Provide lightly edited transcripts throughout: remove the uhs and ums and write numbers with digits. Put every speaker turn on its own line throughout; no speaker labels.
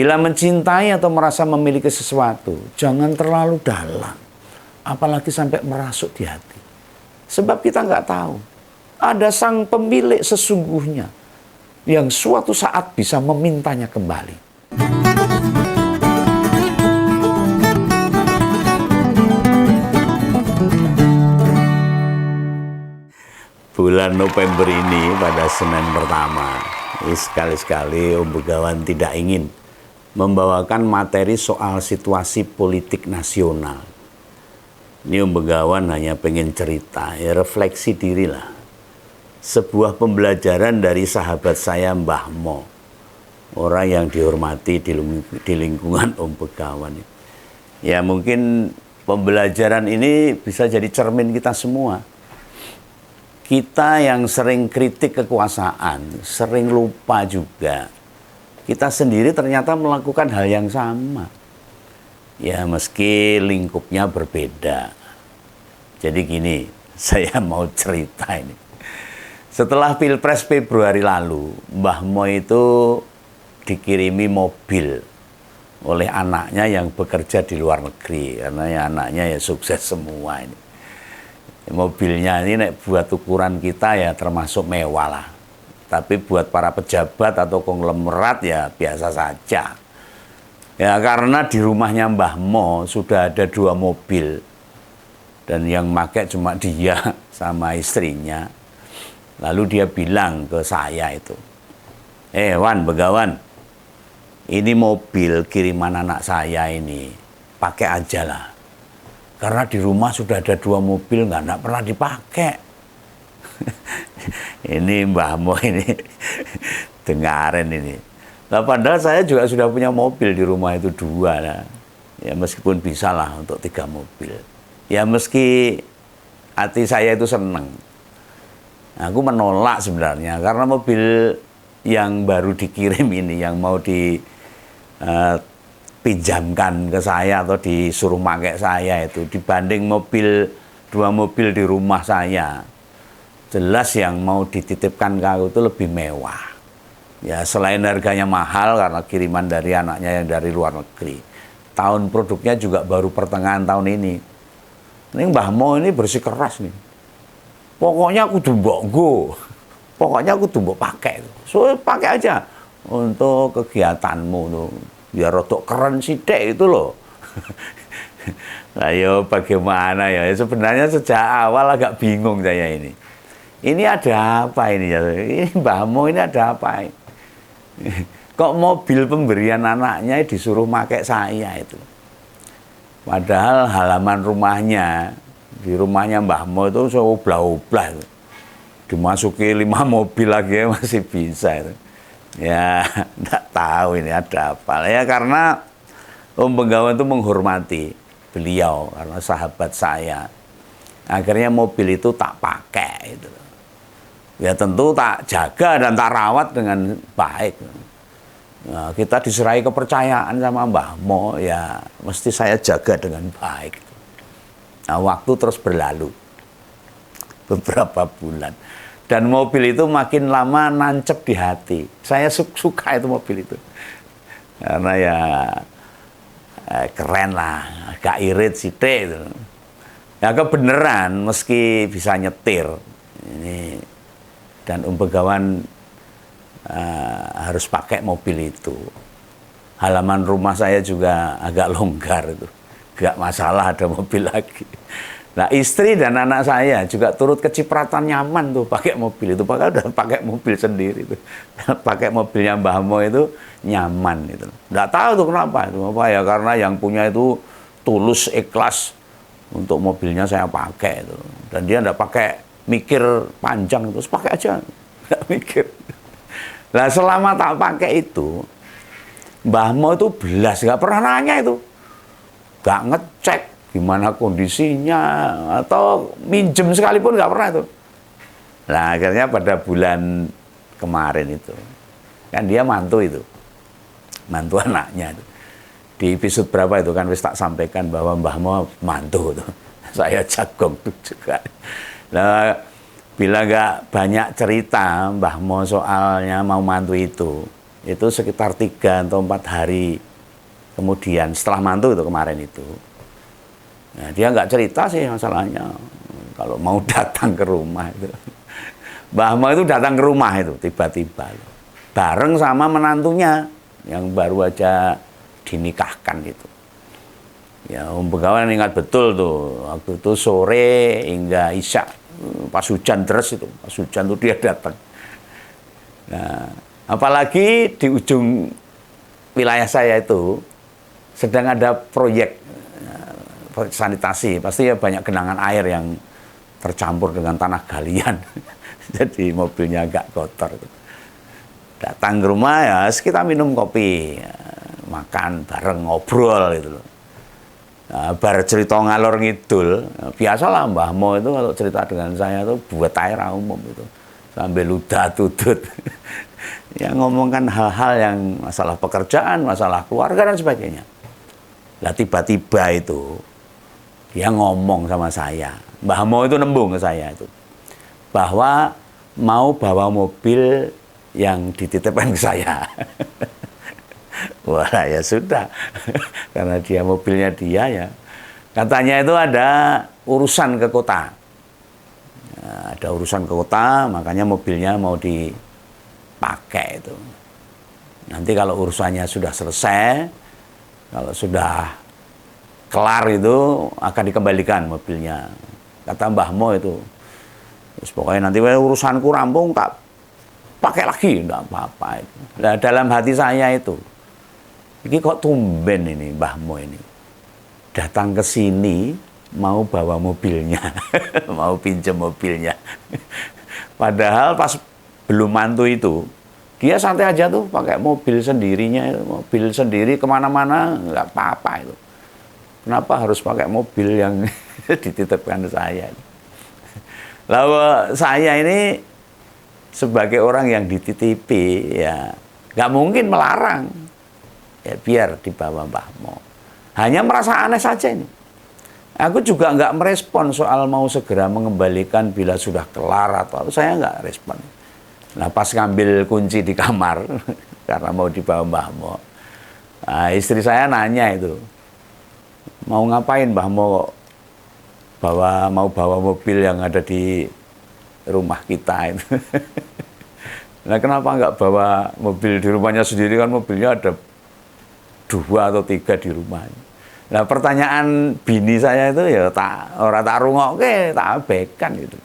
Bila mencintai atau merasa memiliki sesuatu, jangan terlalu dalam. Apalagi sampai merasuk di hati. Sebab kita nggak tahu. Ada sang pemilik sesungguhnya yang suatu saat bisa memintanya kembali. Bulan November ini pada Senin pertama, sekali-sekali Om Begawan tidak ingin membawakan materi soal situasi politik nasional. Ini Om Begawan hanya pengen cerita, ya refleksi diri lah. Sebuah pembelajaran dari sahabat saya Mbah Mo, orang yang dihormati di lingkungan Om Begawan. Ya mungkin pembelajaran ini bisa jadi cermin kita semua. Kita yang sering kritik kekuasaan, sering lupa juga. Kita sendiri ternyata melakukan hal yang sama. Ya meski lingkupnya berbeda. Jadi gini, saya mau cerita ini. Setelah Pilpres Februari lalu, Mbah Mo itu dikirimi mobil oleh anaknya yang bekerja di luar negeri. Karena ya anaknya ya sukses semua ini. Mobilnya ini buat ukuran kita ya termasuk mewah lah. Tapi buat para pejabat atau konglomerat ya biasa saja. Ya karena di rumahnya Mbah Mo sudah ada 2 mobil. Dan yang pakai cuma dia sama istrinya. Lalu dia bilang ke saya itu, Wan Begawan, ini mobil kiriman anak saya ini, pakai aja lah. Karena di rumah sudah ada 2 mobil, nggak pernah dipakai. Ini Mbah Mo ini dengarin ini. Nah, padahal saya juga sudah punya mobil di rumah itu 2 lah. Ya meskipun bisa lah untuk 3 mobil. Ya meski hati saya itu seneng. Aku menolak sebenarnya karena mobil yang baru dikirim ini yang mau dipinjamkan ke saya atau disuruh pakai saya itu dibanding 2 mobil di rumah saya. Jelas yang mau dititipkan ke aku itu lebih mewah. Ya selain harganya mahal karena kiriman dari anaknya yang dari luar negeri. Tahun produknya juga baru pertengahan tahun ini. Ini Mbah Mo ini bersikeras nih. Pokoknya aku mbok nggo. Pokoknya aku mbok pakai. So pakai aja untuk kegiatanmu tuh. Biar rodok keren sithik itu loh. Nah, yo bagaimana ya? Sebenarnya sejak awal agak bingung saya ini. Ini ada apa ini ya? Ini Mbah Mo ini ada apa? Kok mobil pemberian anaknya disuruh pakai saya itu? Padahal halaman rumahnya, di rumahnya Mbah Mo itu seoblah-oblah. Dimasuki 5 mobil lagi masih bisa itu. Ya, enggak tahu ini ada apa. Ya karena Om Begawan itu menghormati beliau karena sahabat saya. Akhirnya mobil itu tak pakai itu. Ya tentu tak jaga dan tak rawat dengan baik. Nah, kita diserahi kepercayaan sama Mbah Mo, ya mesti saya jaga dengan baik. Nah, waktu terus berlalu beberapa bulan dan mobil itu makin lama nancep di hati. Saya suka itu mobil itu karena ya keren lah, agak irit sithik itu. Ya kebenaran meski bisa nyetir ini dan Om Begawan harus pakai mobil itu. Halaman rumah saya juga agak longgar itu. Gak masalah ada mobil lagi. Nah istri dan anak saya juga turut kecipratan nyaman tuh pakai mobil itu. Padahal udah pakai mobil sendiri tuh. Pakai mobilnya Mbah Mo itu nyaman itu. Nggak tahu tuh kenapa itu. Apa ya karena yang punya itu tulus ikhlas untuk mobilnya saya pakai itu. Dan dia nggak pakai mikir panjang terus pakai aja. Nggak mikir. Nah selama tak pakai itu Mbah Mo itu belas nggak pernah nanya itu, nggak ngecek gimana kondisinya atau minjem sekalipun nggak pernah itu. Nah akhirnya pada bulan kemarin itu kan dia mantu anaknya itu. Di episode berapa itu kan wis tak sampaikan bahwa Mbah Mo mantu itu. Saya jagung tuh juga. Nah bila nggak banyak cerita Mbah Mo soalnya mau mantu itu, Itu sekitar 3 atau 4 hari kemudian setelah mantu itu kemarin itu. Nah, dia nggak cerita sih masalahnya. Kalau mau datang ke rumah itu. Mbah Mo itu datang ke rumah itu tiba-tiba. Bareng sama menantunya yang baru aja dinikahkan itu. Ya, Om Begawan ingat betul tuh. Waktu itu sore hingga isya. Pas hujan deras itu. Pas hujan tuh dia datang. Nah, apalagi di ujung wilayah saya itu sedang ada proyek sanitasi, pasti ya banyak genangan air yang tercampur dengan tanah galian. Jadi mobilnya agak kotor. Datang ke rumah ya, kita minum kopi, makan bareng, ngobrol gitu loh. Nah, bar cerita ngalor ngidul, biasalah Mbah Mo itu kalau cerita dengan saya tuh buat air umum itu. Sambil ludah tutut. Yang ngomongkan hal-hal yang masalah pekerjaan, masalah keluarga dan sebagainya. Nah tiba-tiba itu dia ngomong sama saya, Mbah Mo itu nembung ke saya itu, bahwa mau bawa mobil yang dititipkan ke saya. Wah ya sudah, karena dia mobilnya dia ya. Katanya itu ada urusan ke kota. Nah, ada urusan ke kota, makanya mobilnya mau dipakai itu. Nanti kalau urusannya sudah selesai, kalau sudah kelar itu akan dikembalikan mobilnya. Kata Mbah Mo itu, terus pokoknya nanti urusanku rampung tak pakai lagi, enggak apa-apa. Nah, dalam hati saya itu, ini kok tumben ini Mbah Mo ini datang ke sini mau bawa mobilnya, mau pinjam mobilnya. Padahal pas belum mantu itu, dia santai aja tuh pakai mobil sendirinya, mobil sendiri kemana-mana nggak apa-apa itu. Kenapa harus pakai mobil yang dititipkan saya? Lalu saya ini sebagai orang yang dititipi ya nggak mungkin melarang, ya biar dibawa Mbah Mo. Hanya merasa aneh saja ini. Aku juga nggak merespon soal mau segera mengembalikan bila sudah kelar atau saya nggak respon. Nah pas ngambil kunci di kamar karena mau dibawa Mbah Mo, nah, istri saya nanya itu, mau ngapain Mbah Mo mau bawa mobil yang ada di rumah kita itu. Nah kenapa nggak bawa mobil di rumahnya sendiri, kan mobilnya ada 2 atau 3 di rumah. Nah pertanyaan bini saya itu ya orang tak rungokke, tak abaikan gitu.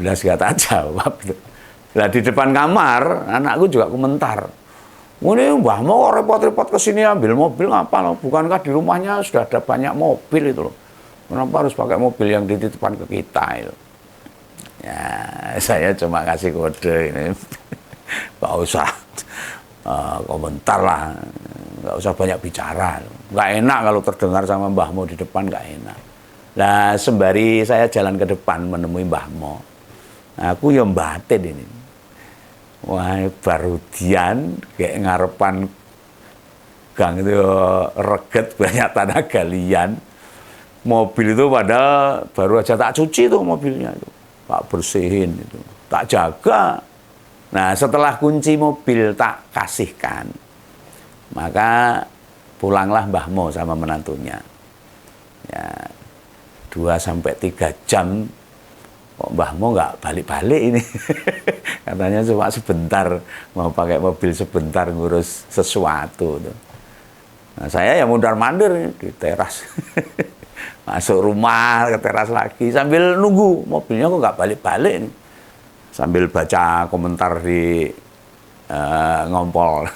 Belas gak tak jawab gitu. Nah di depan kamar anakku juga komentar, ini Mbah Mo repot-repot kesini ambil mobil ngapa loh? Bukankah di rumahnya sudah ada banyak mobil itu loh? Kenapa harus pakai mobil yang dititipkan ke kita itu? Ya saya cuma kasih kode ini, gak usah komentar lah, gak usah banyak bicara. Gak enak kalau terdengar sama Mbah Mo di depan, gak enak. Nah sembari saya jalan ke depan menemui Mbah Mo, aku yang batin ini. Wah baru dian kayak ngarepan gang itu reget banyak tanah galian. Mobil itu padahal baru aja tak cuci tuh mobilnya itu, tak bersihin itu, tak jaga. Nah setelah kunci mobil tak kasihkan, maka pulanglah Mbah Mo sama menantunya. Ya 2-3 jam kok Mbah Mo nggak balik-balik ini. Katanya cuma sebentar, mau pakai mobil sebentar ngurus sesuatu tuh. Nah saya ya mundar-mandir di teras. Masuk rumah ke teras lagi sambil nunggu mobilnya kok nggak balik-balik nih. Sambil baca komentar di Ngompol.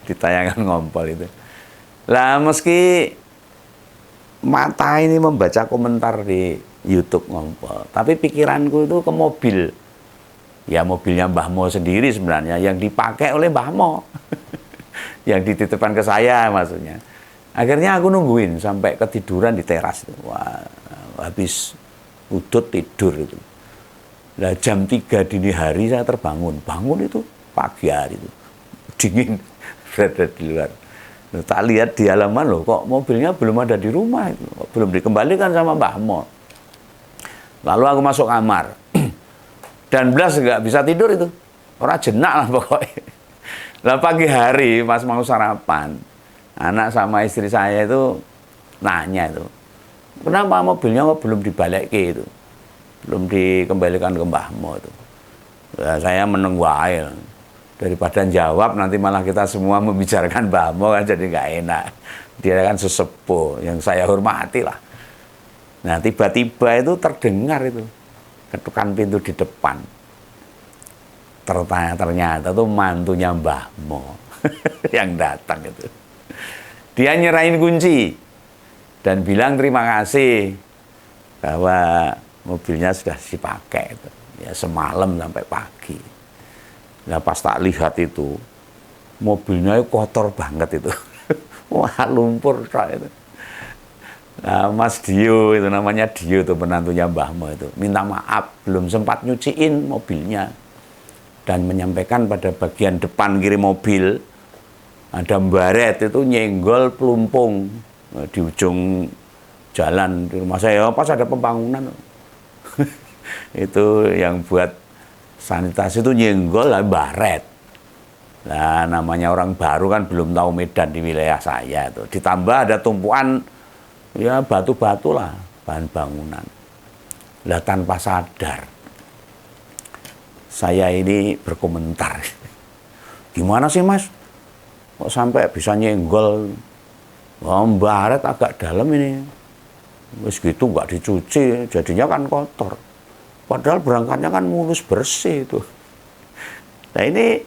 Di tayangan Ngompol itu. Lah meski mata ini membaca komentar di YouTube Ngompol, tapi pikiranku itu ke mobil. Ya mobilnya Mbah Mo sendiri sebenarnya yang dipakai oleh Mbah Mo. Yang dititipkan ke saya maksudnya. Akhirnya aku nungguin sampai ketiduran di teras. Wah, habis udut tidur itu. Nah jam 3 dini hari saya terbangun. Bangun itu pagi hari itu. Dingin, berada di luar. Nah, tak lihat di halaman loh, kok mobilnya belum ada di rumah itu. Belum dikembalikan sama Mbah Mo. Lalu aku masuk kamar. Dan belas nggak bisa tidur itu. Orang jenak lah pokoknya. Lah pagi hari pas mau sarapan, anak sama istri saya itu nanya itu, kenapa mobilnya kok belum dibalik itu, belum dikembalikan ke Mbah Mo itu. Ya, saya menunggu air. Daripada jawab nanti malah kita semua membicarakan Mbah Mo kan jadi nggak enak. Dia kan sesepuh yang saya hormati lah. Nah tiba-tiba itu terdengar itu ketukan pintu di depan. Ternyata tuh mantunya Mbah Mo yang datang itu. Dia nyerahin kunci dan bilang terima kasih bahwa mobilnya sudah dipakai itu. Ya semalam sampai pagi. Nah pas tak lihat itu mobilnya kotor banget itu. Wah lumpur itu. Nah, Mas Dio itu namanya Dio tuh penantunya Mbah Mo itu minta maaf belum sempat nyuciin mobilnya. Dan menyampaikan pada bagian depan kiri mobil ada baret itu nyenggol pelumpung di ujung jalan di rumah saya pas ada pembangunan itu yang buat sanitasi itu nyenggol lah baret. Nah namanya orang baru kan belum tahu medan di wilayah saya itu ditambah ada tumpuan ya batu-batu lah bahan bangunan. Lah tanpa sadar saya ini berkomentar, gimana sih mas, kok sampai bisa nyenggol, baret agak dalam ini, wis gitu nggak dicuci, jadinya kan kotor, padahal berangkatnya kan mulus bersih itu. Nah ini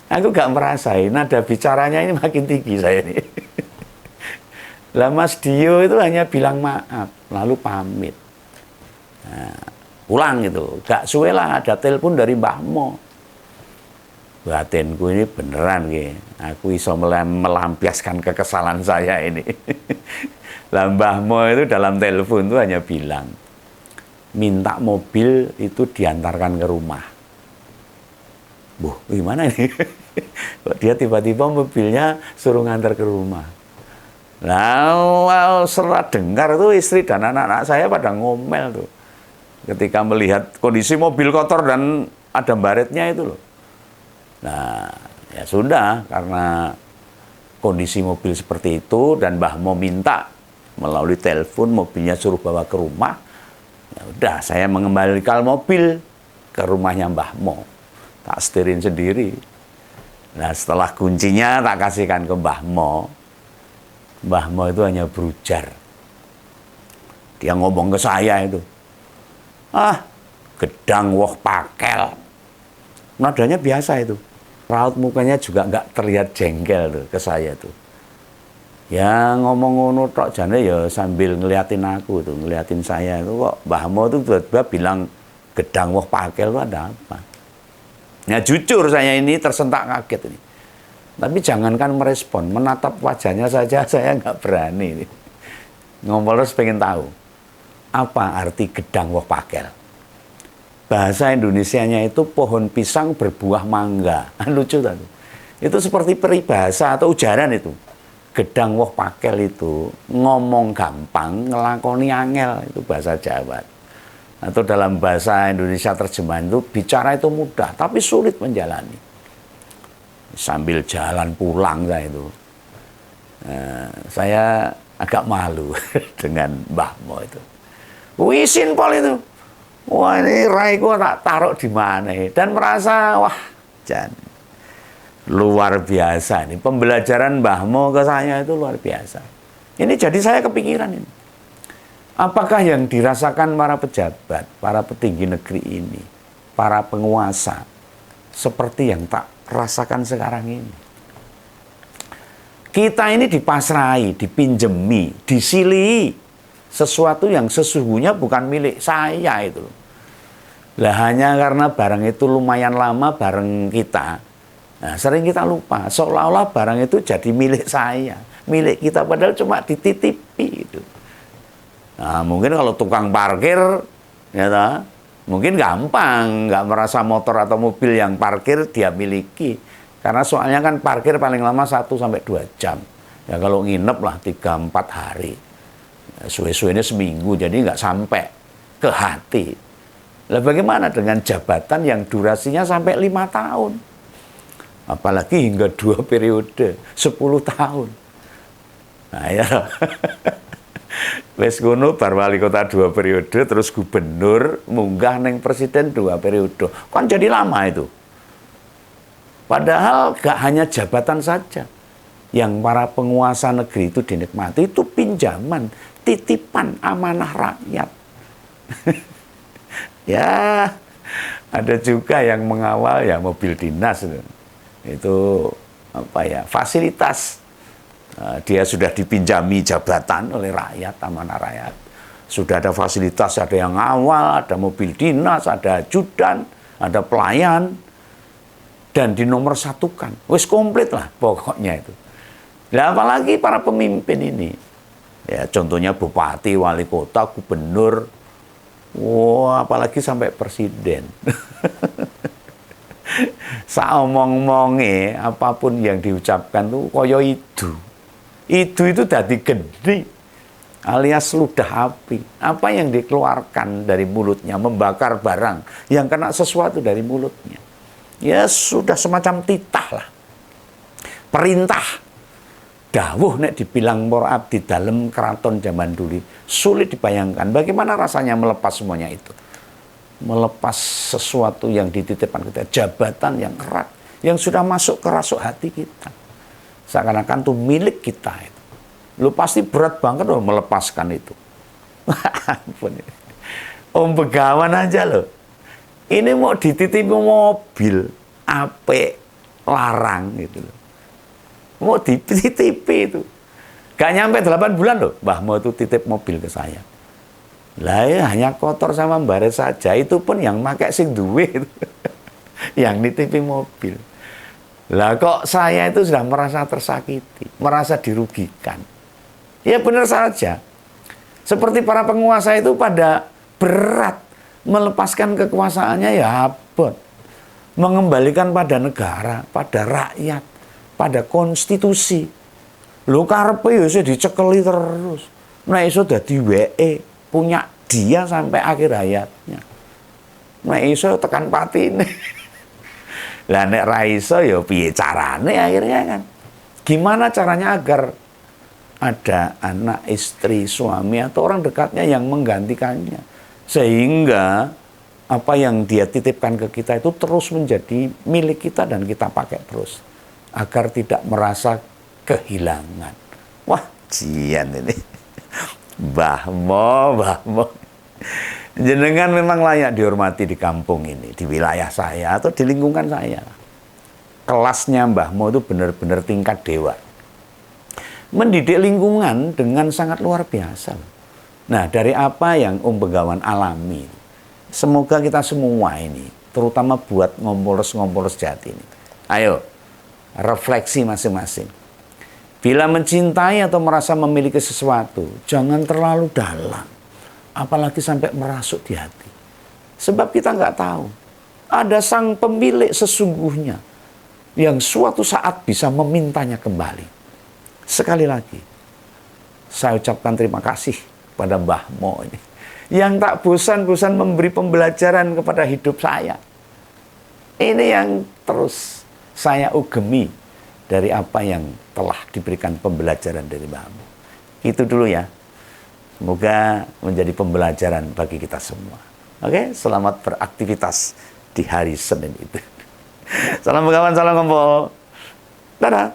aku nggak merasain, nada bicaranya ini makin tinggi saya ini. Lah Mas Dio itu hanya bilang maaf, lalu pamit. Nah, pulang gitu, gak suwe lah ada telepon dari Mbah Mo. Batinku ini beneran gitu, aku iso melampiaskan kekesalan saya ini. Lah Mbah Mo itu dalam telepon itu hanya bilang, minta mobil itu diantarkan ke rumah. Buh, gimana ini? Kok dia tiba-tiba mobilnya suruh ngantar ke rumah. Lah, setelah dengar tuh istri dan anak-anak saya pada ngomel tuh. Ketika melihat kondisi mobil kotor dan ada baretnya itu loh. Nah, ya sudah karena kondisi mobil seperti itu dan Mbah Mo minta melalui telepon mobilnya suruh bawa ke rumah. Ya udah, saya mengembalikan mobil ke rumahnya Mbah Mo. Tak setirin sendiri. Nah, setelah kuncinya tak kasihkan ke Mbah Mo. Mbah Mo itu hanya berujar. Dia ngomong ke saya itu. Ah, gedang woh pakel. Nadanya biasa itu. Raut mukanya juga nggak terlihat jengkel tuh ke saya tuh. Ya ngomong ngono tok jane ya sambil ngeliatin aku tuh, ngeliatin saya itu kok Mbah Mo tuh tiba-tiba bilang gedang woh pakel itu ada apa? Ya jujur saya ini tersentak kaget ini. Tapi jangankan merespon, menatap wajahnya saja saya nggak berani. Ngomong terus pengen tahu. Apa arti gedang woh pakel? Bahasa Indonesianya itu pohon pisang berbuah mangga. Lucu tadi. Itu seperti peribahasa atau ujaran itu. Gedang woh pakel itu ngomong gampang, ngelakoni angel, itu bahasa Jawa. Atau dalam bahasa Indonesia terjemahan itu bicara itu mudah, tapi sulit menjalani. Sambil jalan pulang saya itu, saya agak malu dengan Mbah Mo itu. Wisin pol itu. Wah ini raiku tak taruh di mana dan merasa wah jan luar biasa ini pembelajaran Mbah Mo ke saya itu luar biasa. Ini jadi saya kepikiran ini. Apakah yang dirasakan para pejabat, para petinggi negeri ini, para penguasa seperti yang tak rasakan sekarang ini? Kita ini dipasrai, dipinjemi, disili sesuatu yang sesungguhnya bukan milik saya itu. Lah hanya karena barang itu lumayan lama bareng kita, nah, sering kita lupa seolah-olah barang itu jadi milik saya, milik kita padahal cuma dititipi itu. Nah, mungkin kalau tukang parkir ya toh, mungkin gampang, nggak merasa motor atau mobil yang parkir dia miliki. Karena soalnya kan parkir paling lama 1-2 jam. Ya kalau nginep lah 3-4 hari. Suwe-suwenya seminggu, jadi nggak sampai ke hati. Lah bagaimana dengan jabatan yang durasinya sampai 5 tahun? Apalagi hingga 2 periode, 10 tahun. Nah ya, wes ngono bar wali kota 2 periode, terus gubernur munggah neng presiden 2 periode. Kan jadi lama itu. Padahal gak hanya jabatan saja yang para penguasa negeri itu dinikmati, itu pinjaman, titipan amanah rakyat. Ya, ada juga yang mengawal ya mobil dinas itu apa ya, fasilitas. Dia sudah dipinjami jabatan oleh rakyat, amanah rakyat. Sudah ada fasilitas, ada yang ngawal, ada mobil dinas, ada ajudan, ada pelayan, dan dinomor satukan. Wis komplit lah pokoknya itu. Nah, apalagi para pemimpin ini. Ya, contohnya bupati, wali kota, gubernur, wah, apalagi sampai presiden. Saomong-monge apapun yang diucapkan tuh koyo itu. Itu tadi gede, alias ludah api. Apa yang dikeluarkan dari mulutnya, membakar barang yang kena sesuatu dari mulutnya. Ya sudah semacam titah lah. Perintah. Dawuh nek dibilang para abdi dalam keraton zaman dulu. Sulit dibayangkan bagaimana rasanya melepas semuanya itu. Melepas sesuatu yang dititipkan kita. Jabatan yang erat. Yang sudah masuk ke rasuk hati kita. Seakan-akan itu milik kita itu. Lu pasti berat banget loh melepaskan itu. Om Begawan aja loh. Ini mau dititipi mobil, ape larang gitu loh. Mau dititipi itu. Gak nyampe 8 bulan loh, Mbah Mo itu titip mobil ke saya. Lah ya hanya kotor sama baret saja, itu pun yang pakai sing duwe itu. Yang nitipi mobil. Lah kok saya itu sudah merasa tersakiti, merasa dirugikan. Ya benar saja. Seperti para penguasa itu pada berat melepaskan kekuasaannya ya abot. Mengembalikan pada negara, pada rakyat, pada konstitusi. Lho karepe ya iso dicekeli terus. Nah iso dadi WE, punya dia sampai akhir hayatnya. Nah iso tekan patine. Lah nek ra iso ya piye carane akhirnya kan. Gimana caranya agar ada anak, istri, suami atau orang dekatnya yang menggantikannya. Sehingga apa yang dia titipkan ke kita itu terus menjadi milik kita dan kita pakai terus. Agar tidak merasa kehilangan. Wah, jian ini. Mbah Mo. Jenengan memang layak dihormati di kampung ini, di wilayah saya atau di lingkungan saya. Kelasnya Mbah Mo itu benar-benar tingkat dewa. Mendidik lingkungan dengan sangat luar biasa. Nah, dari apa yang Om Begawan alami, semoga kita semua ini, terutama buat ngompoles-ngompoles Jati ini. Ayo, refleksi masing-masing. Bila mencintai atau merasa memiliki sesuatu, jangan terlalu dalam. Apalagi sampai merasuk di hati. Sebab kita nggak tahu. Ada sang pemilik sesungguhnya yang suatu saat bisa memintanya kembali. Sekali lagi, saya ucapkan terima kasih pada Mbah Mo ini. Yang tak bosan-bosan memberi pembelajaran kepada hidup saya. Ini yang terus saya ugemi dari apa yang telah diberikan pembelajaran dari Mbah Mo. Itu dulu ya. Semoga menjadi pembelajaran bagi kita semua. Oke, selamat beraktivitas di hari Senin itu. Salam Begawan, salam kumpul. Dadah.